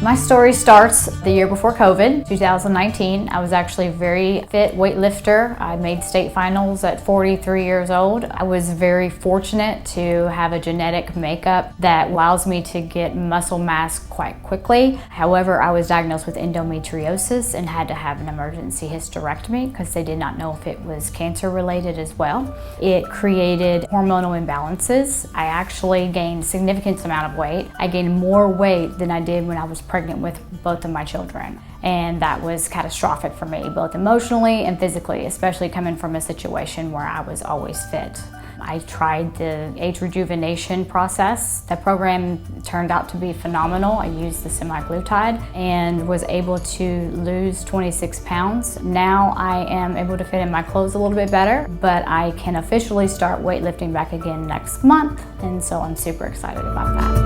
My story starts the year before COVID, 2019. I was actually a very fit weightlifter. I made state finals at 43 years old. I was very fortunate to have a genetic makeup that allows me to get muscle mass quite quickly. However, I was diagnosed with endometriosis and had to have an emergency hysterectomy because they did not know if it was cancer related as well. It created hormonal imbalances. I actually gained a significant amount of weight. I gained more weight than I did when I was pregnant with both of my children. And that was catastrophic for me, both emotionally and physically, especially coming from a situation where I was always fit. I tried the ageRejuvenation process. The program turned out to be phenomenal. I used the semaglutide and was able to lose 26 pounds. Now I am able to fit in my clothes a little bit better, but I can officially start weightlifting back again next month, and so I'm super excited about that.